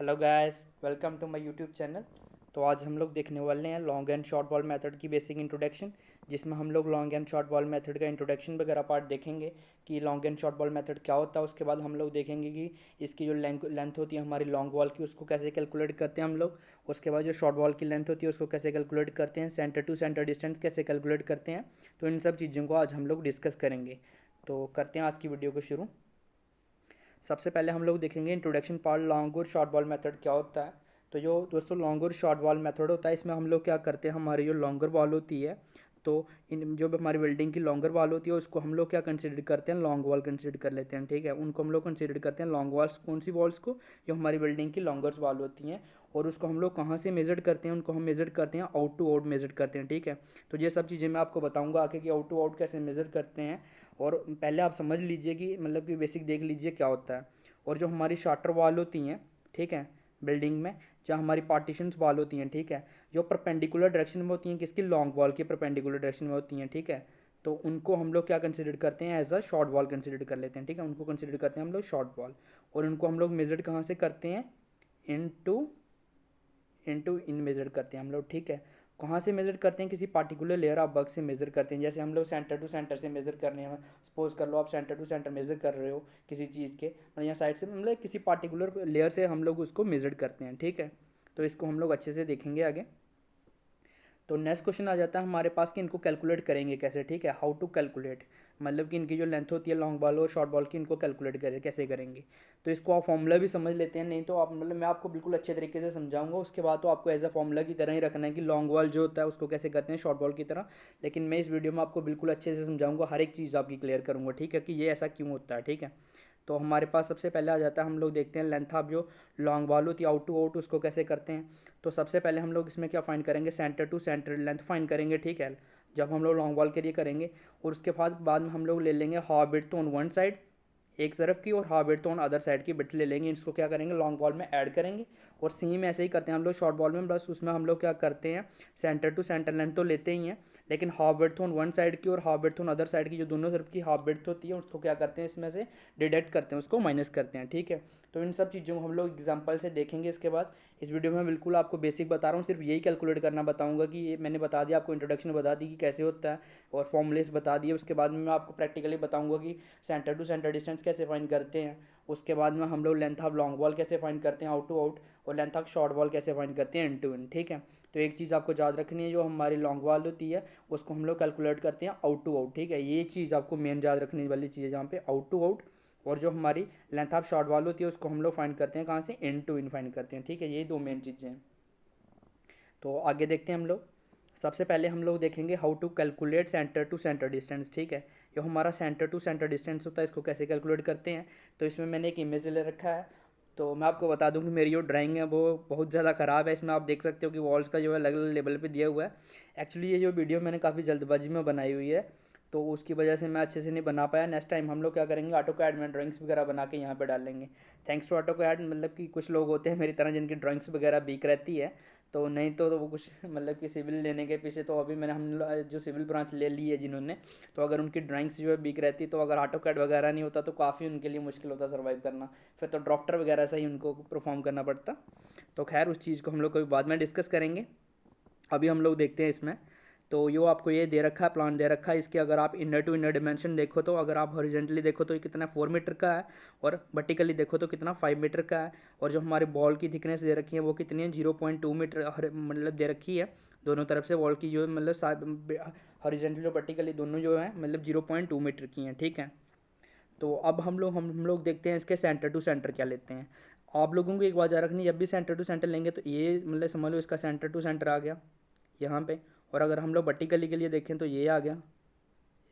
Hello guys, welcome to my YouTube channel. तो आज हम लोग देखने वाले हैं long and short wall method की बेसिक इंट्रोडक्शन, जिसमें हम लोग long and short wall method का इंट्रोडक्शन वगैरह पार्ट देखेंगे कि long and short wall method क्या होता है। उसके बाद हम लोग देखेंगे कि इसकी जो लेंथ होती है हमारी लॉन्ग बॉल की, उसको कैसे कैलकुलेट करते हैं हम लोग। उसके बाद जो शॉर्ट बॉल की लेंथ होती है उसको कैसे कैलकुलेट करते हैं, सेंटर टू सेंटर डिस्टेंस कैसे कैलकुलेट करते हैं। तो इन सब चीज़ों को आज हम लोग डिस्कस करेंगे। तो करते हैं आज की वीडियो को शुरू। सबसे पहले हम लोग देखेंगे इंट्रोडक्शन पार्ट, लॉन्ग और शॉर्ट बॉल मेथड क्या होता है। तो जो दोस्तों लॉन्ग और शॉर्ट बॉल मेथड होता है, इसमें हम लोग क्या करते हैं, हमारी जो लॉन्गर बॉल होती है, तो इन जो भी हमारी बिल्डिंग की लॉन्गर बॉल होती है उसको हम लोग क्या कंसिडर करते हैं, लॉन्ग वॉल कंसिडर कर लेते हैं। ठीक है, उनको हम लोग कंसिडर करते हैं लॉन्ग वॉल्स। कौन सी वॉल्स को? जो हमारी बिल्डिंग की लॉन्गर्स वॉल होती हैं। और उसको हम लोग कहाँ से मेजर करते हैं, उनको हम मेजर करते हैं आउट टू आउट मेजर करते हैं। ठीक है, तो ये सब चीज़ें मैं आपको बताऊंगा आगे कि आउट टू आउट कैसे मेजर करते हैं। और पहले आप समझ लीजिए कि मतलब कि बेसिक देख लीजिए क्या होता है। और जो हमारी शाटर वॉल होती हैं, ठीक है, बिल्डिंग में जहाँ हमारी पार्टीशंस वॉल होती हैं, ठीक है, जो परपेंडिकुलर डायरेक्शन में होती हैं, किसकी? लॉन्ग वॉल की परपेंडिकुलर डायरेक्शन में होती हैं। ठीक है, तो उनको हम लोग क्या कंसिडर करते हैं, as a short wall consider कर लेते हैं। ठीक है, उनको कंसिडर करते हैं हम लोग शॉर्ट वॉल। और उनको हम लोग मेजर कहाँ से करते हैं? इन मेजर करते हैं हम लोग। ठीक है, कहाँ से मेजर करते हैं? किसी पार्टिकुलर लेयर ऑफ वर्क से मेजर करते हैं। जैसे हम लोग सेंटर टू सेंटर से मेजर कर रहे हैं, सपोज कर लो आप सेंटर टू सेंटर मेजर कर रहे हो किसी चीज़ के, मतलब यहाँ साइड से, मतलब किसी पार्टिकुलर लेयर से हम लोग उसको मेजर करते हैं। ठीक है, तो इसको हम लोग अच्छे से देखेंगे आगे। तो नेक्स्ट क्वेश्चन आ जाता है हमारे पास कि इनको कैलकुलेट करेंगे कैसे। ठीक है, हाउ टू कैलकुलेट, मतलब कि इनकी जो लेंथ होती है लॉन्ग बॉल और शॉर्ट बॉल की, इनको कैलकुलेट करें कैसे करेंगे। तो इसको आप फॉर्मूला भी समझ लेते हैं, नहीं तो आप मतलब मैं आपको बिल्कुल अच्छे तरीके से समझाऊंगा। उसके बाद तो आपको एज अ फॉर्मूला की तरह ही रखना है कि लॉन्ग बॉल जो होता है उसको कैसे करते हैं शॉर्ट बॉल की तरह। लेकिन मैं इस वीडियो में आपको बिल्कुल अच्छे से समझाऊंगा, हर एक चीज़ आपकी क्लियर करूँगा। ठीक है, कि ये ऐसा क्यों होता है। ठीक है, तो हमारे पास सबसे पहले आ जाता है, हम लोग देखते हैं लेंथ ऑफ जो लॉन्ग बॉल होती है आउट टू आउट, उसको कैसे करते हैं। तो सबसे पहले हम लोग इसमें क्या फाइंड करेंगे, centre to centre length find करेंगे। ठीक है, जब हम लोग लॉन्ग बॉल के लिए करेंगे। और उसके बाद में हम लोग ले लेंगे half bit on one side, एक तरफ की, और half bit on other side की बिट ले लेंगे। इसको क्या करेंगे, लॉन्ग बॉल में ऐड करेंगे। और सेम ऐसे ही करते हैं हम लोग शॉर्ट बॉल में, बस उसमें हम लोग क्या करते हैं, सेंटर टू सेंटर लेंथ तो लेते ही हैं, लेकिन half bit on one side की और half bit on other side की, जो दोनों तरफ की हाफ बिट होती है उसको क्या करते हैं, इसमें से डिडक्ट करते हैं, उसको माइनस करते हैं। ठीक है, तो इन सब चीज़ों को हम लोग एग्जाम्पल से देखेंगे। इसके बाद इस वीडियो में बिल्कुल आपको बेसिक बता रहा हूँ, सिर्फ यही कैलकुलेट करना बताऊंगा कि ये मैंने बता दिया आपको, इंट्रोडक्शन बता दी कि कैसे होता है और फॉर्मूलेस बता दिए। उसके बाद में मैं आपको प्रैक्टिकली बताऊंगा कि सेंटर टू सेंटर डिस्टेंस कैसे फाइंड करते हैं। उसके बाद में हम लोग लेंथ ऑफ लॉन्ग बॉल कैसे फाइंड करते हैं आउट टू आउट, और लेंथ ऑफ शॉर्ट बॉल कैसे फाइंड करते हैं इन टू इन। ठीक है, तो एक चीज़ आपको याद रखनी है, जो हमारी लॉन्ग बॉल होती है उसको हम लोग कैलकुलेट करते हैं आउट टू आउट। ठीक है, ये चीज़ आपको मेन याद रखने वाली चीज़ है जहाँ पे आउट टू आउट। और जो हमारी लेंथ ऑफ शॉर्ट बॉल होती है उसको हम लोग फाइंड करते हैं कहाँ से, इन टू इन फाइंड करते हैं। ठीक है, ये दो मेन चीज़ें हैं। तो आगे देखते हैं हम लोग। सबसे पहले हम लोग देखेंगे how to calculate centre to centre distance. ठीक है, जो हमारा सेंटर टू सेंटर डिस्टेंस होता है इसको कैसे कैलकुलेट करते हैं। तो इसमें मैंने एक इमेज ले रखा है। तो मैं आपको बता दूं कि मेरी जो ड्राइंग है वो बहुत ज़्यादा ख़राब है। इसमें आप देख सकते हो कि वॉल्स का जो है अलग अलग लेवल पे दिया हुआ है। एक्चुअली ये जो वीडियो मैंने काफ़ी जल्दबाजी में बनाई हुई है, तो उसकी वजह से मैं अच्छे से नहीं बना पाया। नेक्स्ट टाइम हम लोग क्या करेंगे, ऑटो कैड में ड्राइंग्स वगैरह बना के यहाँ पे डालेंगे। थैंक्स टू ऑटो कैड, मतलब कि कुछ लोग होते हैं मेरी तरह जिनकी ड्राइंग्स वगैरह वीक रहती है। तो नहीं तो वो कुछ मतलब कि सिविल लेने के पीछे, तो अभी मैंने जो सिविल ब्रांच ले ली है जिन्होंने, तो अगर उनकी ड्राइंग्स जो है वीक रहती, तो अगर ऑटो कैड वगैरह नहीं होता तो काफ़ी उनके लिए मुश्किल होता सर्वाइव करना। फिर तो डॉक्टर वगैरह से ही उनको परफॉर्म करना पड़ता। तो खैर उस चीज़ को हम लोग कभी बाद में डिस्कस करेंगे। अभी हम लोग देखते हैं इसमें। तो यो आपको ये दे रखा है, प्लान दे रखा है। इसके अगर आप इनर टू इनर डिमेंशन देखो, तो अगर आप हॉरिजेंटली देखो तो ये कितना 4 मीटर का है, और वर्टिकली देखो तो कितना 5 मीटर का है। और जो हमारे बॉल की थिकनेस दे रखी है वो कितनी है, 0.2 मीटर मतलब दे रखी है। दोनों तरफ से वॉल की जो मतलब हॉरिजेंटली और वर्टिकली दोनों जो है मतलब 0.2 मीटर की हैं। ठीक है, तो अब हम लोग देखते हैं इसके सेंटर टू सेंटर क्या लेते हैं। आप लोगों को एक बात याद रखनी, जब भी सेंटर टू सेंटर लेंगे तो ये मतलब समझ लो इसका सेंटर टू सेंटर आ गया यहाँ पे। और अगर हम लोग वर्टिकली के लिए देखें तो ये आ गया,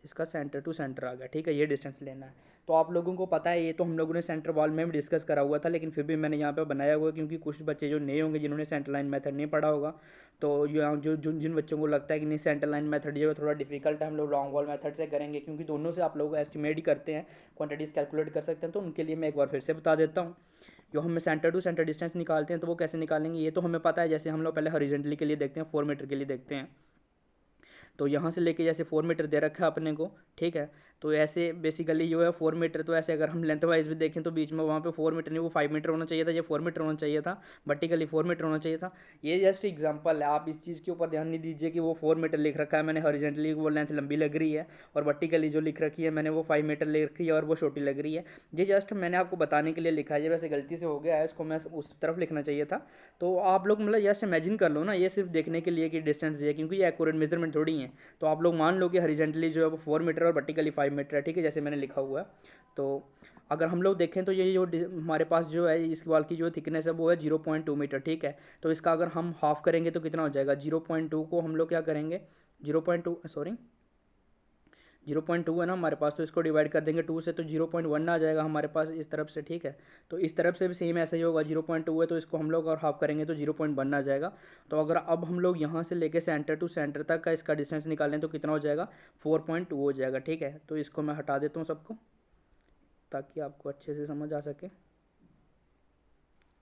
इसका सेंटर टू सेंटर आ गया। ठीक है, ये डिस्टेंस लेना है। तो आप लोगों को पता है, ये तो हम लोगों ने सेंटर वॉल में भी डिस्कस करा हुआ था, लेकिन फिर भी मैंने यहाँ पे बनाया हुआ है क्योंकि कुछ बच्चे जो नए होंगे जिन्होंने सेंटर लाइन मेथड नहीं पढ़ा होगा, तो जो जो जिन बच्चों को लगता है कि नहीं सेंटर लाइन मेथड जो है थोड़ा डिफिकल्ट है, हम लोग लॉन्ग वॉल मेथड से करेंगे, क्योंकि दोनों से आप लोग एस्टिमेट ही करते हैं, क्वांटिटीज़ कैलकुलेट कर सकते हैं। तो उनके लिए मैं एक बार फिर से बता देता हूँ। जो हम सेंटर टू सेंटर डिस्टेंस निकालते हैं तो वो कैसे निकालेंगे, ये तो हमें पता है। जैसे हम लोग पहले हॉरिजॉन्टली के लिए देखते हैं, 4 मीटर के लिए देखते हैं। तो यहाँ से लेके जैसे 4 मीटर दे रखा है अपने को, ठीक है। तो ऐसे बेसिकली जो है 4 मीटर, तो ऐसे अगर हम लेंथ वाइज भी देखें तो बीच में वहाँ पे 4 मीटर नहीं, वो 5 मीटर होना चाहिए था, ये 4 मीटर होना चाहिए था, वर्टिकली 4 मीटर होना चाहिए था। ये जस्ट एग्जांपल है, आप इस चीज़ के ऊपर ध्यान नहीं दीजिए कि वो 4 मीटर लिख रखा है मैंने, हॉरिजेंटली वो लेंथ लंबी लग रही है, और वर्टिकली जो लिख रखी है मैंने वो 5 मीटर लिख रखी है और वो छोटी लग रही है। ये जस्ट मैंने आपको बताने के लिए लिखा है, ये वैसे गलती से हो गया है, इसको मैं उस तरफ लिखना चाहिए था। तो आप लोग मतलब जस्ट इमेजिन कर लो ना, ये सिर्फ देखने के लिए कि डिस्टेंस है, क्योंकि ये एक्यूरेट मेजरमेंट थोड़ी है। तो आप लोग मान लो कि हॉरिजेंटली जो है वो 4 मीटर और वर्टिकली 5 मीटर है, ठीक है, जैसे मैंने लिखा हुआ है। तो अगर हम लोग देखें तो ये जो हमारे पास जो है इस वॉल की जो थिकनेस है वो है 0.2 मीटर, ठीक है। तो इसका अगर हम हाफ करेंगे तो कितना हो जाएगा, 0.2 को हम लोग क्या करेंगे, 0.2 सॉरी 0.2 है ना हमारे पास, तो इसको डिवाइड कर देंगे 2 से, तो 0.1 आ जाएगा हमारे पास इस तरफ से, ठीक है। तो इस तरफ से भी सेम ऐसा ही होगा, 0.2 है तो इसको हम लोग और हाफ करेंगे तो 0.1 आ जाएगा। तो अगर अब हम लोग यहाँ से लेके सेंटर टू सेंटर तक का इसका डिस्टेंस निकालें तो कितना हो जाएगा, 4.2 हो जाएगा, ठीक है। तो इसको मैं हटा देता हूँ सबको, ताकि आपको अच्छे से समझ आ सके,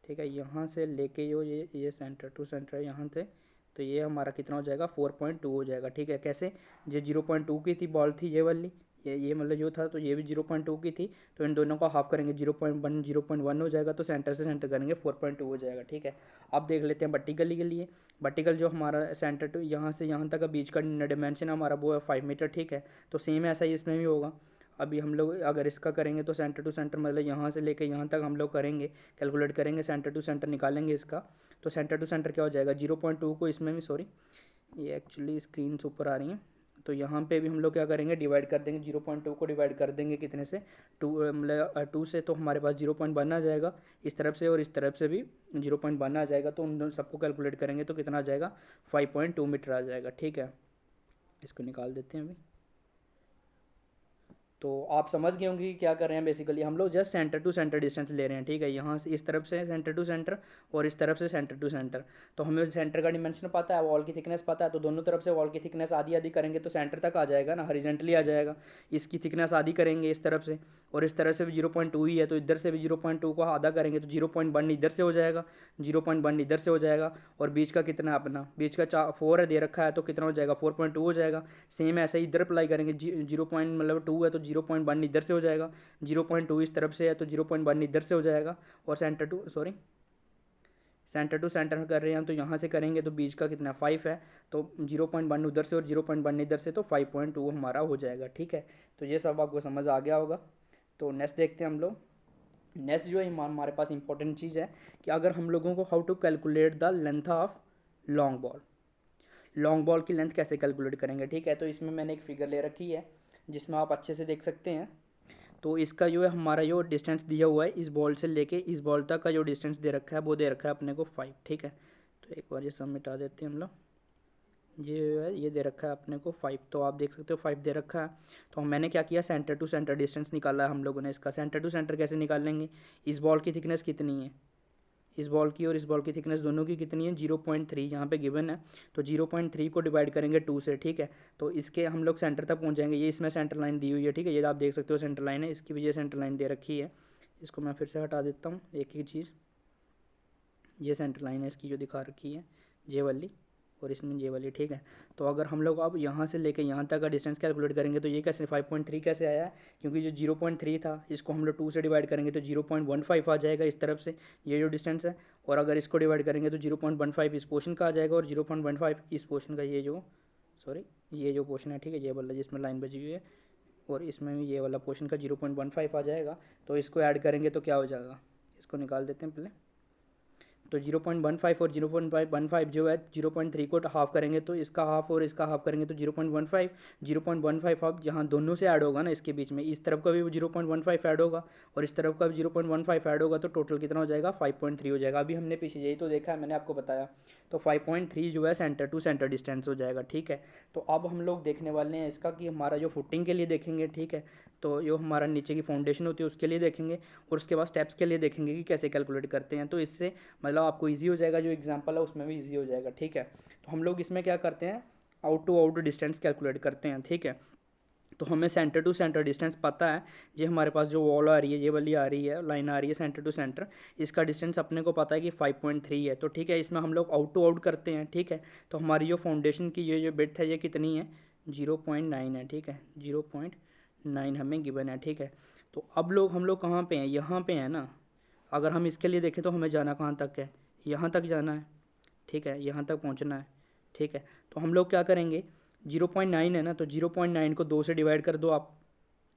ठीक है। यहाँ से लेके ये सेंटर टू सेंटर यहाँ से, तो ये हमारा कितना हो जाएगा, 4.2 हो जाएगा, ठीक है। कैसे, ये 0.2 की थी बॉल थी ये वाली, ये मतलब जो था, तो ये भी 0.2 की थी, तो इन दोनों का हाफ करेंगे 0.1 हो जाएगा, तो सेंटर से सेंटर करेंगे 4.2 हो जाएगा, ठीक है। अब देख लेते हैं वर्टिकली के लिए। वर्टिकल जो हमारा सेंटर टू यहाँ से यहाँ तक का बीच का डायमेंशन हमारा वो है 5 मीटर, ठीक है। तो सेम ऐसा ही इसमें भी होगा। अभी हम लोग अगर इसका करेंगे तो सेंटर टू सेंटर मतलब यहाँ से लेके यहाँ तक हम लोग करेंगे, कैलकुलेट करेंगे, सेंटर टू सेंटर निकालेंगे इसका। तो सेंटर टू सेंटर क्या हो जाएगा, 0.2 को इसमें भी, सॉरी ये एक्चुअली स्क्रीन से ऊपर आ रही है, तो यहाँ पे भी हम लोग क्या करेंगे, डिवाइड कर देंगे, 0.2 को डिवाइड कर देंगे कितने से, 2 मतलब 2 से, तो हमारे पास 0.1 आ जाएगा इस तरफ से, और इस तरफ से भी 0.1 आ जाएगा। तो उन सबको कैलकुलेट करेंगे तो कितना आ जाएगा, 5.2 मीटर आ जाएगा, ठीक है। इसको निकाल देते हैं अभी। तो आप समझ गए होंगे कि क्या कर रहे हैं, बेसिकली हम लोग just centre to centre distance ले रहे हैं, ठीक है। यहाँ से इस तरफ से सेंटर टू सेंटर और इस तरफ से सेंटर टू सेंटर। तो हमें सेंटर का डिमेंशन पता है, वॉल की थिकनेस पता है, तो दोनों तरफ से वॉल की थिकनेस आधी आधी करेंगे तो सेंटर तक आ जाएगा ना, हॉरिजॉन्टली आ जाएगा। इसकी थिकनेस आधी करेंगे इस तरफ से, और इस तरफ से भी 0.2 ही है, तो इधर से भी 0.2 को आधा करेंगे तो 0.1 इधर से हो जाएगा, 0.1 इधर से हो जाएगा, और बीच का कितना है अपना, बीच का 4 है दे रखा है, तो कितना हो जाएगा, 4.2 हो जाएगा। सेम ऐसे ही इधर अप्लाई करेंगे, 0 मतलब 2 है तो 0.1 इधर से हो जाएगा, 0.2 इस तरफ से है तो 0.1 इधर से हो जाएगा, और सेंटर टू सेंटर कर रहे हैं हम, तो यहाँ से करेंगे तो बीच का कितना 5 है, तो 0.1 उधर से और 0.1 इधर से, तो 5.2 हमारा हो जाएगा, ठीक है। तो ये सब आपको समझ आ गया होगा। तो नेक्स्ट देखते हैं हम लोग। नेक्स्ट जो है हमारे पास इंपॉर्टेंट चीज़ है कि अगर हम लोगों को how to calculate the length of long wall, long wall की लेंथ कैसे कैलकुलेट करेंगे, ठीक है। तो इसमें मैंने एक फिगर ले रखी है जिसमें आप अच्छे से देख सकते हैं। तो इसका जो है हमारा जो डिस्टेंस दिया हुआ है इस बॉल से लेके इस बॉल तक का जो डिस्टेंस दे रखा है वो दे रखा है अपने को 5, ठीक है। तो एक बार ये सब मिटा देते हैं हम लोग, ये है ये दे रखा है अपने को 5, तो आप देख सकते हो 5 दे रखा है। तो मैंने क्या किया, सेंटर टू सेंटर डिस्टेंस निकाला है हम लोगों ने। इसका सेंटर टू सेंटर कैसे निकालेंगे, इस बॉल की थिकनेस कितनी है, इस बॉल की और इस बॉल की थिकनेस दोनों की कितनी है, 0.3 यहाँ पे गिवन है, तो 0.3 को डिवाइड करेंगे 2 से, ठीक है। तो इसके हम लोग सेंटर तक पहुँच जाएंगे, ये इसमें सेंटर लाइन दी हुई है, ठीक है, ये आप देख सकते हो सेंटर लाइन है, इसकी भी ये सेंटर लाइन दे रखी है। इसको मैं फिर से हटा देता हूँ एक ही चीज़, ये सेंटर लाइन है इसकी जो दिखा रखी है ये वाली, और इसमें ये वाली, ठीक है। तो अगर हम लोग अब यहाँ से लेके यहाँ तक का डिस्टेंस कैलकुलेट करेंगे तो ये कैसे 5.3 कैसे आया है, क्योंकि जो 0.3 था इसको हम लोग 2 से डिवाइड करेंगे तो 0.15 आ जाएगा इस तरफ से, ये जो डिस्टेंस है। और अगर इसको डिवाइड करेंगे तो 0.15 इस पोर्शन का आ जाएगा, और 0.15 इस पोर्शन का, ये जो पोर्शन है, ठीक है, ये वाला जिसमें लाइन बची हुई है, और इसमें भी ये वाला पोर्शन का 0.15 आ जाएगा। तो इसको ऐड करेंगे तो क्या हो जाएगा, इसको निकाल देते हैं पहले। तो 0.15 और 0.15 जो है 0.3 को हाफ करेंगे तो इसका हाफ और इसका हाफ करेंगे तो 0.15, 0.15 हाफ यहाँ दोनों से ऐड होगा ना, इसके बीच में इस तरफ का भी 0.15 ऐड होगा और इस तरफ का भी 0.15 ऐड होगा, तो टोटल कितना हो जाएगा 5.3 हो जाएगा। अभी हमने पीछे यही तो देखा है, मैंने आपको बताया। तो 5.3 जो है सेंटर टू सेंटर डिस्टेंस हो जाएगा, ठीक है। तो अब हम लोग देखने वाले हैं इसका कि हमारा जो फुटिंग के लिए देखेंगे, ठीक है, तो जो हमारा नीचे की फाउंडेशन होती है उसके लिए देखेंगे, और उसके बाद स्टेप्स के लिए देखेंगे कि कैसे कैलकुलेट करते हैं। तो इससे मतलब आपको इजी हो जाएगा, जो एग्जांपल है उसमें भी इजी हो जाएगा, ठीक है। तो हम लोग इसमें क्या करते हैं, out to out distance calculate करते हैं, ठीक है। तो हमें सेंटर टू सेंटर डिस्टेंस पता है। ये हमारे पास जो वॉल आ रही है, ये वाली आ रही है, लाइन आ रही है सेंटर टू सेंटर, इसका डिस्टेंस अपने को पता है कि 5.3 है। तो ठीक है, इसमें हम लोग आउट टू आउट करते हैं। ठीक है, तो हमारी जो फाउंडेशन की ये जो बिड्थ है ये कितनी है, 0.9 है। ठीक है, 0.9 हमें गिवन है। ठीक है, तो अब हम लोग कहाँ पे हैं, यहाँ पे हैं ना। अगर हम इसके लिए देखें तो हमें जाना कहाँ तक है, यहाँ तक जाना है। ठीक है, यहाँ तक पहुँचना है। ठीक है, तो हम लोग क्या करेंगे, 0.9 है ना, तो 0.9 को 2 से डिवाइड कर दो आप।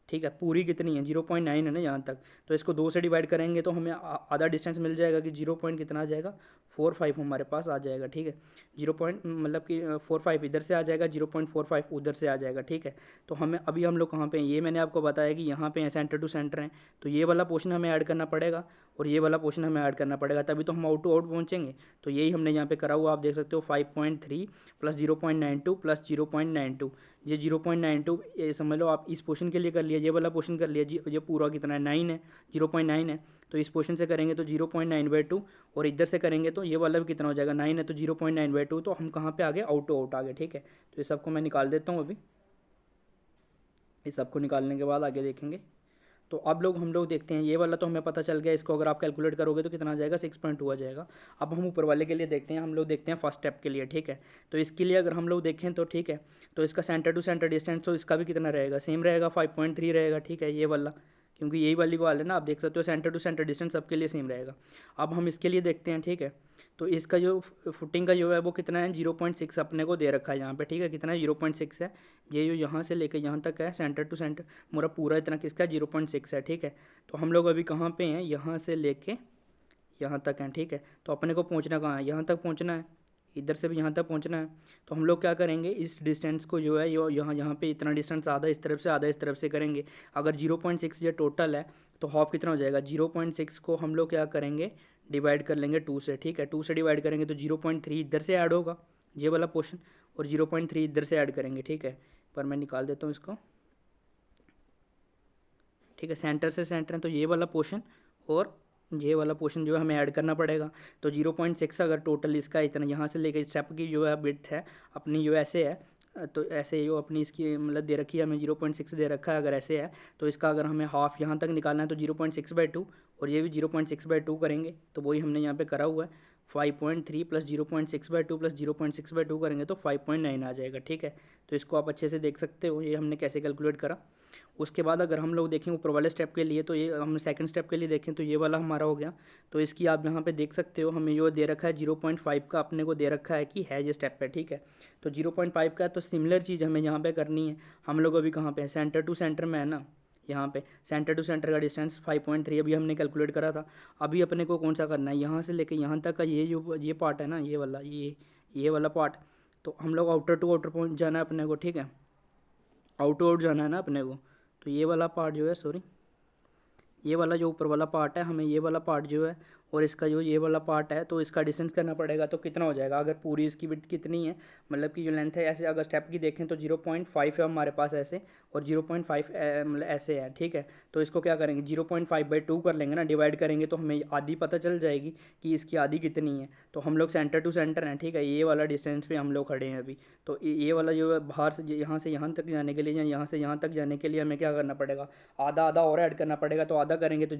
ठीक है, पूरी कितनी है, 0.9 है ना यहाँ तक, तो इसको 2 से डिवाइड करेंगे तो हमें आधा डिस्टेंस मिल जाएगा कि 0 पॉइंट कितना आ जाएगा, 4.5 हमारे पास आ जाएगा। ठीक है, 0 पॉइंट मतलब कि 4.5 इधर से आ जाएगा, 0.45 उधर से आ जाएगा। ठीक है, तो हमें अभी हम लोग कहाँ पे हैं, ये मैंने आपको बताया कि यहाँ पे हैं, सेंटर टू सेंटर हैं। तो ये वाला पोर्शन हमें ऐड करना पड़ेगा और ये वाला पोर्शन हमें ऐड करना पड़ेगा, तभी तो हम आउट टू आउट पहुँचेंगे। तो यही हमने यहाँ पे करा हुआ, आप देख सकते हो, 5.3 प्लस 0.92 प्लस 0.92, ये 0.92 ये समझ लो आप इस पोर्शन के लिए कर लिया, ये वाला पोर्शन कर लिया जी। ये पूरा कितना है, 9 है, 0.9 है। तो इस पोर्शन से करेंगे तो 0.9/2, और इधर से करेंगे तो ये वाला भी कितना हो जाएगा, 9 है, तो 0.9/2। तो हम कहाँ पे आ गए, आउट टू आउट आ गए। ठीक है, तो इस सबको मैं निकाल देता हूँ अभी, इस सबको निकालने के बाद आगे देखेंगे। तो अब हम लोग देखते हैं, ये वाला तो हमें पता चल गया, इसको अगर आप कैलकुलेट करोगे तो कितना आ जाएगा, 6.2 आ जाएगा। अब हम ऊपर वाले के लिए देखते हैं, हम लोग देखते हैं फर्स्ट स्टेप के लिए। ठीक है, तो इसके लिए अगर हम लोग देखें तो ठीक है, तो इसका सेंटर टू सेंटर डिस्टेंस तो इसका भी कितना रहेगा, सेम रहेगा, 5.3 रहेगा। ठीक है, ये वाला, क्योंकि यही वाली वाल है ना, आप देख सकते हो सेंटर टू सेंटर डिस्टेंस सबके लिए सेम रहेगा। अब हम इसके लिए देखते हैं। ठीक है, तो इसका जो फुटिंग का जो है वो कितना है, 0.6 अपने को दे रखा है यहाँ पे। ठीक है, कितना है, 0.6 है। ये जो यहाँ से लेकर यहाँ तक है, सेंटर टू सेंटर मेरा पूरा इतना किसका, 0.6 है। ठीक है, तो हम लोग अभी कहाँ पे हैं, यहाँ से लेके यहाँ तक हैं। ठीक है, तो अपने को पहुँचना कहाँ है, यहाँ तक पहुँचना है, इधर से भी यहाँ तक पहुँचना है। तो हम लोग क्या करेंगे, इस डिस्टेंस को जो है यहाँ यहाँ पे इतना डिस्टेंस आधा इस तरफ से आधा इस तरफ से करेंगे। अगर 0.6 ये टोटल है तो हाफ कितना हो जाएगा, 0.6 को हम लोग क्या करेंगे, डिवाइड कर लेंगे 2 से। ठीक है, 2 से डिवाइड करेंगे तो 0.3 इधर से ऐड होगा, ये वाला पोर्शन, और 0.3 इधर से ऐड करेंगे। ठीक है, पर मैं निकाल देता हूँ इसको। ठीक है, सेंटर से सेंटर है तो ये वाला पोर्शन और ये वाला पोर्शन जो है हमें ऐड करना पड़ेगा। तो 0.6 अगर टोटल इसका इतना यहाँ से लेकर स्टेप की जो है विड्थ है अपनी, जो ऐसे है, तो ऐसे जो अपनी इसकी मतलब दे रखी है हमें, 0.6 दे रखा है। अगर ऐसे है तो इसका अगर हमें हाफ यहाँ तक निकालना है तो 0.6/2, और ये भी 0.6/2 करेंगे, तो वही हमने यहाँ पे करा हुआ है। 5.3 प्लस 0.6/2 प्लस 0.6/2 करेंगे तो 5.9 आ जाएगा। ठीक है, तो इसको आप अच्छे से देख सकते हो, ये हमने कैसे कैलकुलेट करा। उसके बाद अगर हम लोग देखें ऊपर वाले स्टेप के लिए, तो ये हम सेकंड स्टेप के लिए देखें तो ये वाला हमारा हो गया। तो इसकी आप यहाँ पे देख सकते हो, हमें ये दे रखा है 0.5 का, अपने को दे रखा है कि है ये स्टेप पे। ठीक है, तो 0.5 का है, तो सिमिलर चीज़ हमें यहाँ पे करनी है। हम लोग अभी कहाँ पे हैं, सेंटर टू सेंटर में है ना, यहाँ पे सेंटर टू सेंटर का डिस्टेंस 5.3 अभी हमने कैलकुलेट करा था। अभी अपने को कौन सा करना है, यहाँ से लेकर यहाँ तक का ये जो ये पार्ट है ना, ये वाला, ये वाला पार्ट, तो हम लोग आउटर टू आउटर पहुँच जाना है अपने को। ठीक है, आउट टू आउट जाना है ना अपने को, तो ये वाला पार्ट जो है, सॉरी, ये वाला जो ऊपर वाला पार्ट है, हमें ये वाला पार्ट जो है और इसका जो ये वाला पार्ट है, तो इसका डिस्टेंस करना पड़ेगा। तो कितना हो जाएगा, अगर पूरी इसकी विड्थ कितनी है, मतलब कि जो लेंथ है, ऐसे अगर स्टेप की देखें तो 0.5 है हमारे पास ऐसे, और 0.5 मतलब ऐसे है। ठीक है, तो इसको क्या करेंगे, 0.5/2 कर लेंगे ना, डिवाइड करेंगे तो हमें आधी पता चल जाएगी कि इसकी आधी कितनी है। तो हम लोग सेंटर टू सेंटर हैं। ठीक है, ये वाला डिस्टेंस पे हम लोग खड़े हैं अभी। तो ये वाला जो है बाहर से यहाँ तक जाने के लिए, या यहाँ से यहाँ तक जाने के लिए हमें क्या करना पड़ेगा, आधा आधा और ऐड करना पड़ेगा। तो आधा करेंगे तो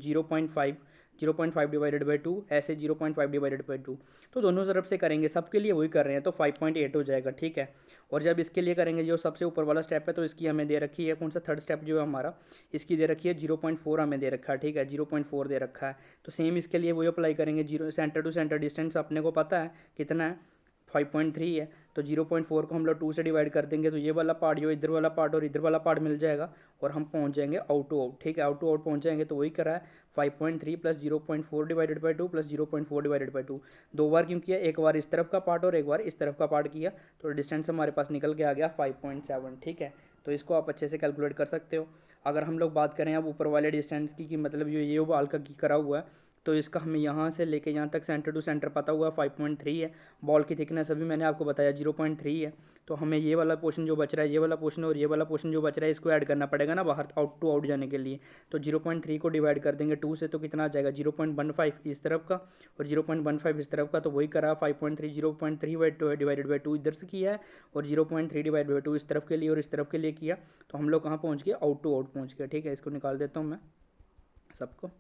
0.5 डिवाइडेड बाई 2, ऐसे 0.5 डिवाइडेड बाई 2, तो दोनों तरफ से करेंगे, सबके लिए वही कर रहे हैं, तो 5.8 हो जाएगा। ठीक है, और जब इसके लिए करेंगे जो सबसे ऊपर वाला स्टेप है, तो इसकी हमें दे रखी है, कौन सा, थर्ड स्टेप जो है हमारा, इसकी दे रखी है 0.4 हमें दे रखा है। ठीक है, 0.4 दे रखा है, तो सेम इसके लिए वही अप्लाई करेंगे। सेंटर टू सेंटर डिस्टेंस अपने को पता है कितना है, 5.3 है, तो 0.4 को हम लोग 2 से डिवाइड कर देंगे, तो ये वाला पार्ट जो इधर वाला पार्ट और इधर वाला पार्ट मिल जाएगा, और हम पहुंच जाएंगे आउट टू आउट। ठीक है, आउट टू आउट पहुंच जाएंगे, तो वही करा है 5.3 plus 0.4 divided by 2 plus 0.4 divided by 2, दो बार क्यों किया, एक बार इस तरफ का पार्ट और एक बार इस तरफ का पार्ट किया, तो डिस्टेंस हमारे पास निकल के आ गया 5.7। ठीक है, तो इसको आप अच्छे से कैलकुलेट कर सकते हो। अगर हम लोग बात करें अब ऊपर वाले डिस्टेंस की, मतलब ये वाल का की करा हुआ है, तो इसका हमें यहाँ से लेके यहाँ तक सेंटर टू सेंटर पता हुआ 5.3 है। बॉल की थिकनेस अभी मैंने आपको बताया 0.3 है। तो हमें ये वाला पोर्शन जो बच रहा है, ये वाला पोर्शन और ये वाला पोर्शन जो बच रहा है, इसको ऐड करना पड़ेगा ना बाहर आउट टू आउट जाने के लिए। तो 0.3 को डिवाइड कर देंगे 2 से, तो कितना आ जाएगा 0.15 इस तरफ का और 0.15 इस तरफ का। तो वही करा 5.3, 0.3 डिवाइडेड बाई 2 इधर से किया है और 0.3 डिवाइड बाई 2 इस तरफ के लिए और इस तरफ के लिए किया। तो हम लोग कहाँ पहुँच गए, आउट टू आउट पहुँच गए। ठीक है, इसको निकाल देता हूँ मैं सबको।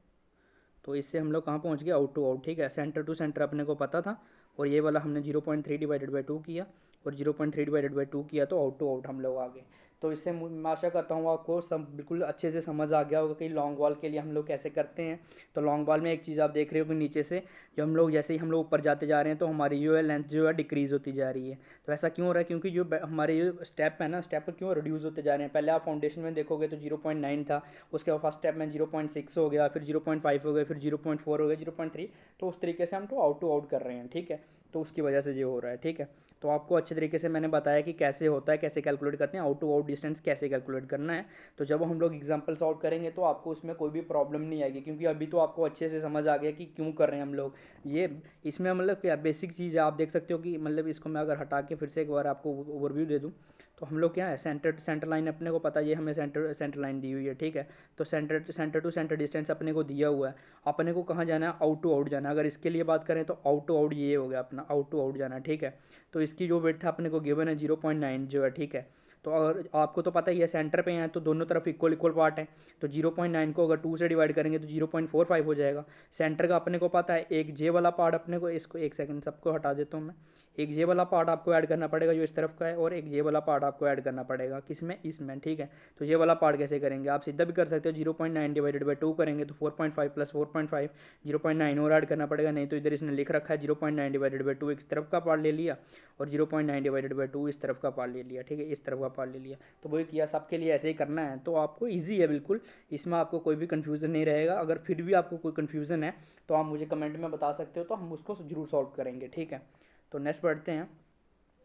तो इससे हम लोग कहाँ पहुँच गए, आउट टू आउट। ठीक है, सेंटर टू सेंटर अपने को पता था और ये वाला हमने 0.3 डिवाइडेड बाई 2 किया और 0.3 डिवाइडेड बाई 2 किया, तो आउट टू आउट हम लोग आ गए। तो इससे मैं आशा करता हूँ आपको सब बिल्कुल अच्छे से समझ आ गया होगा कि लॉन्ग बॉल के लिए हम लोग कैसे करते हैं। तो लॉन्ग बॉल में एक चीज़ आप देख रहे हो कि नीचे से जब हम लोग जैसे ही हम लोग ऊपर जाते जा रहे हैं तो हमारी जो है लेंथ जो है डिक्रीज़ होती जा रही है। तो ऐसा क्यों हो रहा है, क्योंकि जो हमारे जो स्टेप है ना, स्टेप क्यों रिड्यूस होते जा रहे हैं। पहले आप फाउंडेशन में देखोगे तो 0.9 था, उसके बाद फर्स्ट स्टेप में 0.6 हो गया, फिर 0.5 हो गया, फिर 0.4 हो गया, 0.3। तो उस तरीके से हम टू आउट कर रहे हैं। ठीक है, तो उसकी वजह से ये हो रहा है। ठीक है, तो आपको अच्छे तरीके से मैंने बताया कि कैसे होता है, कैसे कैलकुलेट करते हैं, आउट टू आउट डिस्टेंस कैसे कैलकुलेट करना है। तो जब हम लोग एग्जांपल सॉल्व करेंगे तो आपको उसमें कोई भी प्रॉब्लम नहीं आएगी, क्योंकि अभी तो आपको अच्छे से समझ आ गया कि क्यों कर रहे हैं हम लोग ये। इसमें मतलब क्या बेसिक चीज़ है, आप देख सकते हो कि मतलब इसको मैं अगर हटा के फिर से एक बार आपको ओवरव्यू दे दूँ तो हम लोग क्या है, सेंटर लाइन अपने को पता है, ये हमें सेंटर लाइन दी हुई है। ठीक है, तो सेंटर टू सेंटर डिस्टेंस अपने को दिया हुआ है। अपने को कहाँ जाना है, आउट टू आउट जाना है। अगर इसके लिए बात करें तो आउट टू आउट ये हो गया अपना, आउट टू आउट जाना है। ठीक है, तो इसकी जो विड्थ है अपने को गिवन है 0.9 जो है। ठीक है, तो अगर आपको तो पता ही है सेंटर पे हैं तो दोनों तरफ इक्वल इक्वल पार्ट है। तो 0.9 को अगर 2 से डिवाइड करेंगे तो 0.45 हो जाएगा। सेंटर का अपने को पता है, एक जे वाला पार्ट अपने को, इसको एक सेकंड सबको हटा देता हूँ मैं। एक जे वाला पार्ट आपको ऐड करना पड़ेगा जो इस तरफ का है, और एक जे वाला पार्ट आपको ऐड करना पड़ेगा किसमें, इसमें। ठीक है, तो ये वाला पार्ट कैसे करेंगे, आप सीधा भी कर सकते हो। 0.9 डिवाइडेड बाई 2 करेंगे तो 4.5 प्लस 4.5, 0.9 और ऐड करना पड़ेगा। नहीं तो इधर इसने लिख रखा है 0.9 डिवाइडेड बाई 2 इस तरफ का पार्ट ले लिया और 0.9 डिवाइडेड बाई 2 इस तरफ का पार्ट ले लिया। ठीक है, इस तरफ का पार्ट ले लिया। तो वही किया, सबके लिए ऐसे ही करना है। तो आपको ईजी है बिल्कुल, इसमें आपको कोई भी कन्फ्यूज़न नहीं रहेगा। अगर फिर भी आपको कोई कन्फ्यूज़न है तो आप मुझे कमेंट में बता सकते हो, तो हम उसको जरूर सॉल्व करेंगे। ठीक है, तो नेक्स्ट पढ़ते हैं।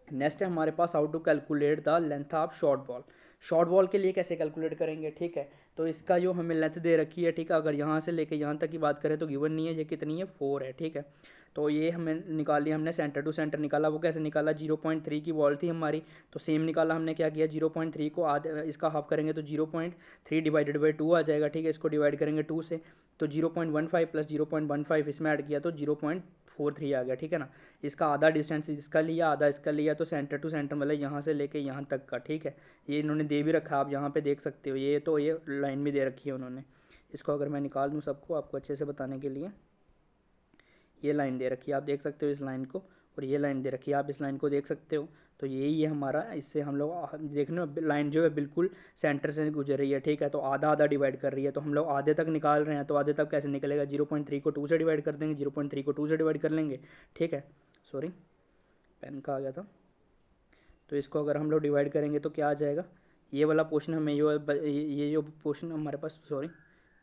नेक्स्ट है हमारे पास how to calculate the length of short ball. Short ball के लिए कैसे कैलकुलेट करेंगे। ठीक है, तो इसका जो हमें लेंथ दे रखी है, ठीक है, अगर यहाँ से लेके यहाँ तक की बात करें तो गिवन नहीं है, ये कितनी है 4 है। ठीक है, तो ये हमें निकाली, हमने सेंटर टू सेंटर निकाला। वो कैसे निकाला, 0.3 की बॉल थी हमारी, तो सेम निकाला हमने। क्या किया, 0.3 को आधे इसका हाफ करेंगे तो 0.3 डिवाइडेड बाई 2 आ जाएगा। ठीक है, इसको डिवाइड करेंगे 2 से तो 0.15 प्लस 0.15 इसमें ऐड किया तो 0.43 आ गया। ठीक है ना, इसका आधा डिस्टेंस इसका लिया, आधा इसका लिया, तो सेंटर टू सेंटर मतलब यहाँ से लेके यहाँ तक का। ठीक है, ये इन्होंने दे भी रखा, आप यहाँ पे देख सकते हो। ये तो ये लाइन भी दे रखी है उन्होंने। इसको अगर मैं निकाल दूँ सबको आपको अच्छे से बताने के लिए, ये लाइन दे रखी है, आप देख सकते हो इस लाइन को, और ये लाइन दे रखी है, आप इस लाइन को देख सकते हो। तो यही है हमारा, इससे हम लोग देखने लाइन जो है बिल्कुल सेंटर से गुजर रही है। ठीक है, तो आधा आधा डिवाइड कर रही है, तो हम लोग आधे तक निकाल रहे हैं। तो आधे तक कैसे निकलेगा, 0.3 को 2 से डिवाइड कर देंगे, 0.3 को 2 से डिवाइड कर लेंगे। ठीक है, सॉरी पेन का आ गया था। तो इसको अगर हम लोग डिवाइड करेंगे तो क्या आ जाएगा, ये वाला पोर्शन हमें ये जो पोर्शन हमारे पास, सॉरी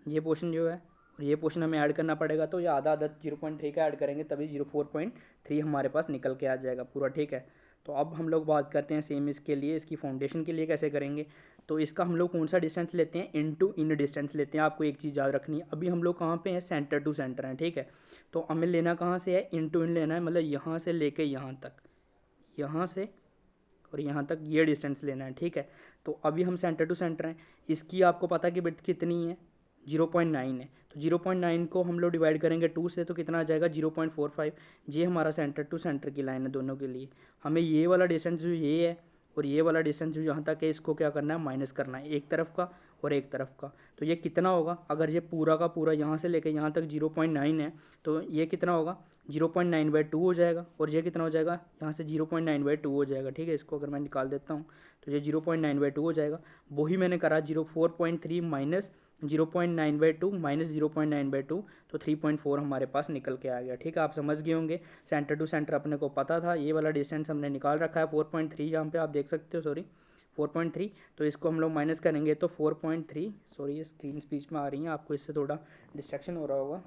ये पोर्शन जो है और ये पोर्शन हमें ऐड करना पड़ेगा। तो ये आधा आधा 0.3 का ऐड करेंगे तभी 4.3 हमारे पास निकल के आ जाएगा पूरा। ठीक है, तो अब हम लोग बात करते हैं सेम इसके लिए, इसकी फाउंडेशन के लिए कैसे करेंगे। तो इसका हम लोग कौन सा डिस्टेंस लेते हैं, इन टू इन डिस्टेंस लेते हैं। आपको एक चीज़ याद रखनी है, अभी हम लोग कहाँ पे हैं, सेंटर टू सेंटर हैं। ठीक है, तो हमें लेना कहाँ से है, इन टू इन लेना है, मतलब यहाँ से लेके यहाँ तक, यहाँ से और यहाँ तक ये डिस्टेंस लेना है। ठीक है, तो अभी हम सेंटर टू सेंटर हैं, इसकी आपको पता है कि विड्थ कितनी है, 0.9 है। तो 0.9 को हम लोग डिवाइड करेंगे 2 से तो कितना आ जाएगा 0.45। ये हमारा सेंटर टू सेंटर की लाइन है दोनों के लिए। हमें ये वाला डिस्टेंस जो ये है और ये वाला डिस्टेंस जो यहाँ तक है, इसको क्या करना है, माइनस करना है, एक तरफ का और एक तरफ का। तो ये कितना होगा, अगर ये पूरा का पूरा यहाँ से लेके यहाँ तक 0.9 है तो ये कितना होगा, 0.9/2 हो जाएगा। और ये कितना हो जाएगा, यहाँ से 0.9/2 हो जाएगा। ठीक है, इसको अगर मैं निकाल देता हूँ तो ये 0.9/2 हो जाएगा। वही मैंने करा 4.3 माइनस 0.9/2 माइनस 0.9/2, तो 3.4 हमारे पास निकल के आ गया। ठीक है, आप समझ गए होंगे, सेंटर टू सेंटर अपने को पता था, ये वाला डिस्टेंस हमने निकाल रखा है 4.3, यहाँ पे आप देख सकते हो, सॉरी 4.3। तो इसको हम लोग माइनस करेंगे तो 4.3, सॉरी ये स्क्रीन स्पीच में आ रही है, आपको इससे थोड़ा डिस्ट्रैक्शन हो रहा होगा।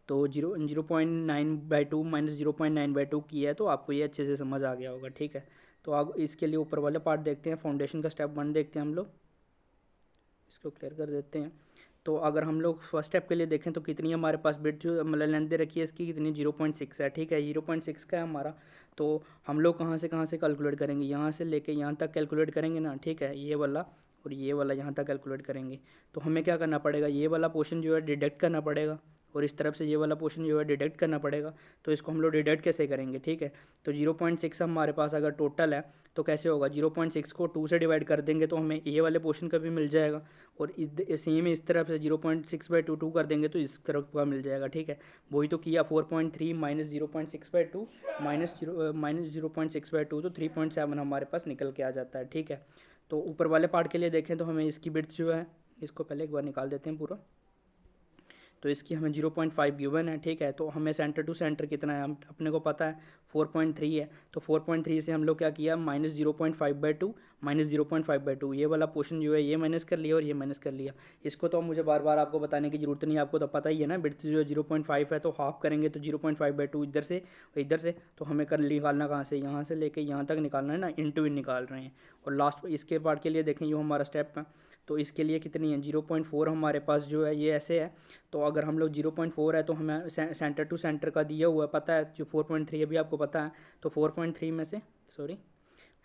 तो 0.9/2 माइनस 0.9/2 किया है, तो आपको ये अच्छे से समझ आ गया होगा। ठीक है, तो अब इसके लिए ऊपर वाले पार्ट देखते हैं, फाउंडेशन का स्टेप 1 देखते हैं हम लोग, इसको क्लियर कर देते हैं। तो अगर हम लोग फर्स्ट स्टेप के लिए देखें तो कितनी हमारे पास बिट जो मतलब लेंथ दे रखी है इसकी कितनी 0.6 है, ठीक है, 0.6 का है हमारा। तो हम लोग कहाँ से कैलकुलेट करेंगे, यहाँ से लेके यहाँ तक कैलकुलेट करेंगे ना, ठीक है, ये वाला और ये वाला यहाँ तक कैलकुलेट करेंगे। तो हमें क्या करना पड़ेगा, ये वाला पोर्शन जो है डिडक्ट करना पड़ेगा और इस तरफ से ये वाला पोर्शन जो है डिडक्ट करना पड़ेगा। तो इसको हम लोग डिडक्ट कैसे करेंगे, ठीक है। तो 0.6 हमारे पास अगर टोटल है तो कैसे होगा, 0.6 को 2 से डिवाइड कर देंगे तो हमें ये वाले पोर्शन का भी मिल जाएगा और सेम इस तरफ से 0.6/2 कर देंगे तो इस तरफ का मिल जाएगा, ठीक है। वही तो किया, 4.3 माइनस 0.6/2 माइनस 0.6/2 तो 3.7 हमारे पास निकल के आ जाता है, ठीक है। तो ऊपर वाले पार्ट के लिए देखें तो हमें इसकी विड्थ जो है, इसको पहले एक बार निकाल देते हैं पूरा। तो इसकी हमें 0.5 गिवन है, ठीक है। तो हमें सेंटर टू सेंटर कितना है, हम अपने को पता है 4.3 है। तो 4.3 से हम लोग क्या किया, माइनस 0.5/2 माइनस 0.5/2 ये वाला पोर्शन जो है ये माइनस कर लिया और ये माइनस कर लिया। इसको तो मुझे बार बार आपको बताने की जरूरत नहीं है, आपको तो पता ही है ना। विड्थ जो है 0.5 है तो हाफ करेंगे तो 0.5/2 इधर से और इधर से। तो हमें कर निकालना कहाँ से, यहाँ से लेके यहाँ तक निकालना है ना, इन निकाल रहे हैं। और लास्ट इसके पार्ट के लिए देखें, जो हमारा स्टेप है तो इसके लिए कितनी है, 0.4 हमारे पास जो है ये ऐसे है। तो अगर हम लोग 0.4 है तो हमें सेंटर टू सेंटर का दिया हुआ है पता है, जो 4.3 अभी आपको पता है। तो 4.3 में से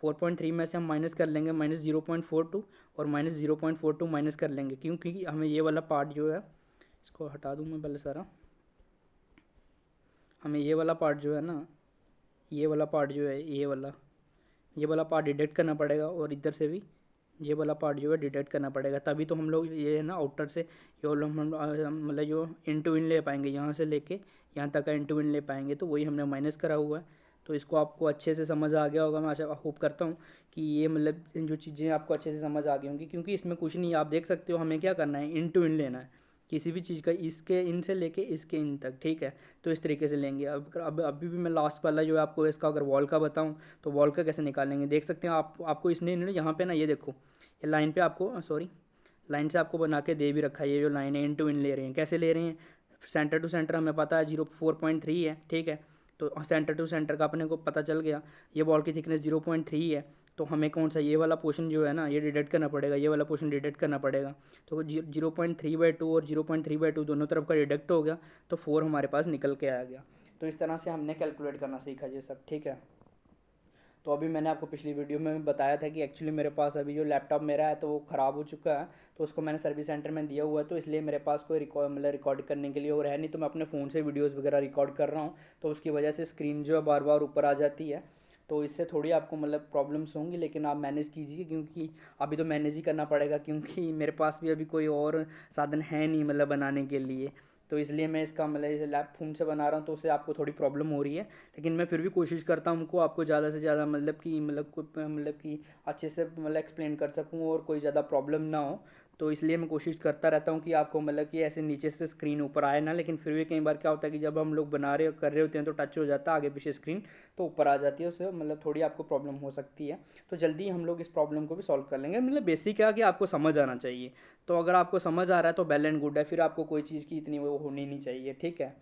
4.3 में से हम माइनस कर लेंगे माइनस 0.42 और माइनस 0.42 माइनस कर लेंगे, क्योंकि हमें ये वाला पार्ट जो है, इसको हटा दूँ मैं पहले सारा, हमें ये वाला पार्ट जो है ना, ये वाला पार्ट जो है ये वाला पार्ट डिडक्ट करना पड़ेगा और इधर से भी ये वाला पार्ट जो है डिडक्ट करना पड़ेगा, तभी तो हम लोग ये है ना आउटर से ये वाला मतलब जो इन टू इन ले पाएंगे, यहाँ से लेके यहाँ तक का इन टू इन ले पाएंगे। तो वही हमने माइनस करा हुआ है। तो इसको आपको अच्छे से समझ आ गया होगा, मैं आशा होप करता हूँ कि ये मतलब जो चीज़ें आपको अच्छे से समझ आ गई होंगी, क्योंकि इसमें कुछ नहीं, आप देख सकते हो हमें क्या करना है, इन टू इन लेना है किसी भी चीज़ का, इसके इन से लेके इसके इन तक, ठीक है। तो इस तरीके से लेंगे। अब अभी भी मैं लास्ट वाला जो है आपको इसका अगर वॉल का बताऊं तो वॉल का कैसे निकालेंगे, देख सकते हैं आप, आपको इसने यहाँ पे ना ये देखो, ये लाइन पे आपको सॉरी लाइन से आपको बना के दे भी रखा है। ये जो लाइन है इन टू इन ले रहे हैं, कैसे ले रहे हैं, सेंटर टू सेंटर हमें पता है 4.3 है, ठीक है। तो सेंटर टू सेंटर का अपने को पता चल गया, ये बॉल की थिकनेस 0.3 है। तो हमें कौन सा ये वाला पोर्शन जो है ना ये डिडक्ट करना पड़ेगा, ये वाला पोर्शन डिडक्ट करना पड़ेगा। तो 0.3/2 और 0.3/2 दोनों तरफ का डिडक्ट हो गया तो 4 हमारे पास निकल के आ गया। तो इस तरह से हमने कैलकुलेट करना सीखा ये सब, ठीक है। तो अभी मैंने आपको पिछली वीडियो में बताया था कि एक्चुअली मेरे पास अभी जो लैपटॉप मेरा है तो वो ख़राब हो चुका है, तो उसको मैंने सर्विस सेंटर में दिया हुआ है। तो इसलिए मेरे पास कोई रिकॉर्ड करने के लिए और है नहीं, तो मैं अपने फ़ोन से वीडियोज़ वगैरह रिकॉर्ड कर रहा हूँ। तो उसकी वजह से स्क्रीन जो है बार बार ऊपर आ जाती है, तो इससे थोड़ी आपको मतलब प्रॉब्लम्स होंगी, लेकिन आप मैनेज कीजिए, क्योंकि अभी तो मैनेज ही करना पड़ेगा, क्योंकि मेरे पास भी अभी कोई और साधन है नहीं मतलब बनाने के लिए। तो इसलिए मैं इसका मतलब इसे लैप फोन से बना रहा हूँ, तो उससे आपको थोड़ी प्रॉब्लम हो रही है। लेकिन मैं फिर भी कोशिश करता हूँ उनको आपको ज़्यादा से ज़्यादा मतलब कि अच्छे से मतलब एक्सप्लेन कर सकूँ और कोई ज़्यादा प्रॉब्लम ना हो। तो इसलिए मैं कोशिश करता रहता हूँ कि आपको मतलब कि ऐसे नीचे से स्क्रीन ऊपर आए ना, लेकिन फिर भी कई बार क्या होता है कि जब हम लोग बना रहे कर रहे होते हैं तो टच हो जाता है आगे पीछे स्क्रीन, तो ऊपर आ जाती है, उससे मतलब थोड़ी आपको प्रॉब्लम हो सकती है। तो जल्दी हम लोग इस प्रॉब्लम को भी सॉल्व कर लेंगे। मतलब बेसिक क्या कि आपको समझ आना चाहिए। तो अगर आपको समझ आ रहा है तो वेल एंड गुड है, फिर आपको कोई चीज़ की इतनी वो होनी नहीं चाहिए, ठीक है।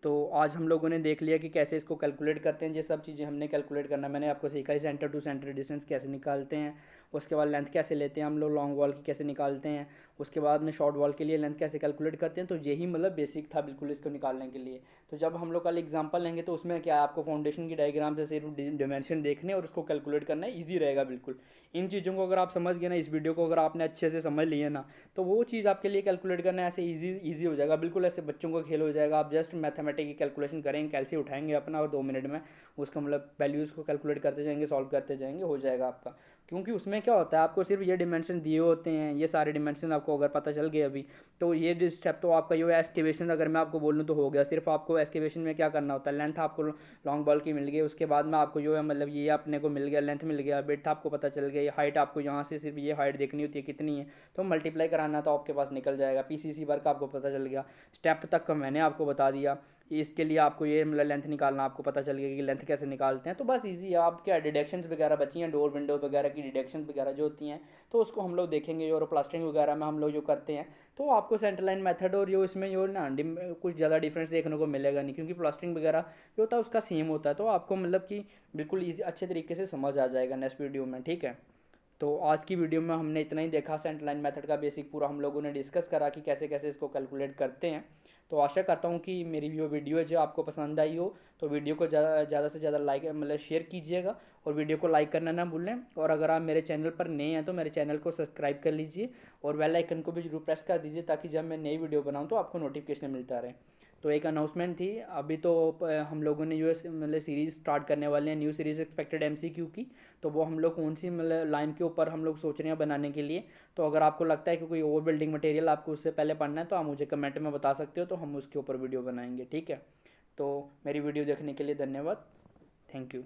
तो आज हम लोगों ने देख लिया कि कैसे इसको कैलकुलेट करते हैं, ये सब चीज़ें हमने कैलकुलेट करना मैंने आपको सीखा है। सेंटर टू सेंटर डिस्टेंस कैसे निकालते हैं, उसके बाद लेंथ कैसे लेते हैं हम लोग, लॉन्ग वॉल की कैसे निकालते हैं, उसके बाद में शॉर्ट वॉल के लिए लेंथ कैसे कैलकुलेट करते हैं। तो यही मतलब बेसिक था बिल्कुल इसको निकालने के लिए। तो जब हम लोग कल एग्जांपल लेंगे तो उसमें क्या है, आपको फाउंडेशन की डायग्राम से सिर्फ डिमेंशन देखने और उसको कैलकुलेट करना ईजी रहेगा बिल्कुल। इन चीज़ों को अगर आप समझ गए ना, इस वीडियो को अगर आपने अच्छे से समझ लिया ना, तो वो चीज़ आपके लिए कैलकुलेट करना ऐसे ईजी हो जाएगा बिल्कुल, ऐसे बच्चों का खेल हो जाएगा। आप जस्ट मैथमेटिक की कैलकुलेशन करेंगे, कैलसी उठाएंगे अपना और 2 मिनट में उसका मतलब वैल्यूज़ को कैलकुलेट करते जाएंगे, सॉल्व करते जाएंगे, हो जाएगा आपका। क्योंकि उसमें क्या होता है, आपको सिर्फ ये डिमेंशन दिए होते हैं, ये सारे डिमेंशन आपको अगर पता चल गए अभी, तो ये स्टेप तो आपका ये एस्टिमेशन अगर मैं आपको बोलूँ तो हो गया। सिर्फ आपको एस्टिमेशन में क्या करना होता है, लेंथ आपको लॉन्ग बॉल की मिल गई, उसके बाद में आपको जो है मतलब ये अपने को मिल गया, लेंथ मिल गया, विड्थ आपको पता चल गया, हाइट आपको यहाँ से सिर्फ ये हाइट देखनी होती है कितनी है, तो मल्टीप्लाई कराना तो आपके पास निकल जाएगा। पीसीसी वर्क आपको पता चल गया, स्टेप तक का मैंने आपको बता दिया। इसके लिए आपको ये मतलब लेंथ निकालना आपको पता चल गया कि लेंथ कैसे निकालते हैं। तो बस इजी है। आप क्या डिडक्शंस वगैरह बची हैं, डोर विंडो वगैरह की डिडक्शन वगैरह जो होती हैं, तो उसको हम लोग देखेंगे। और प्लास्टरिंग वगैरह में हम लोग जो करते हैं, तो आपको सेंटर लाइन मेथड और जो इसमें जो ना कुछ ज़्यादा डिफरेंस देखने को मिलेगा नहीं, क्योंकि प्लास्टरिंग वगैरह जो होता है उसका सेम होता है। तो आपको मतलब कि बिल्कुल ईजी अच्छे तरीके से समझ आ जाएगा नेक्स्ट वीडियो में, ठीक है। तो आज की वीडियो में हमने इतना ही देखा, सेंटर लाइन मेथड का बेसिक पूरा हम लोगों ने डिस्कस करा कि कैसे कैसे इसको कैलकुलेट करते हैं। तो आशा करता हूँ कि मेरी जो वीडियो है जो आपको पसंद आई हो, तो वीडियो को ज़्यादा से ज़्यादा लाइक मतलब शेयर कीजिएगा और वीडियो को लाइक करना ना भूलें। और अगर आप मेरे चैनल पर नए हैं तो मेरे चैनल को सब्सक्राइब कर लीजिए और बेल आइकन को भी जरूर प्रेस कर दीजिए, ताकि जब मैं नई वीडियो बनाऊँ तो आपको नोटिफिकेशन मिलता रहे। तो एक अनाउंसमेंट थी अभी, तो हम लोगों ने जो मतलब सीरीज़ स्टार्ट करने वाले हैं, न्यू सीरीज़ एक्सपेक्टेड एमसीक्यू की। तो वो हम लोग कौन सी मतलब लाइन के ऊपर हम लोग सोच रहे हैं बनाने के लिए। तो अगर आपको लगता है कि कोई और बिल्डिंग मटेरियल आपको उससे पहले पढ़ना है तो आप मुझे कमेंट में बता सकते हो, तो हम उसके ऊपर वीडियो बनाएंगे, ठीक है। तो मेरी वीडियो देखने के लिए धन्यवाद। Thank you.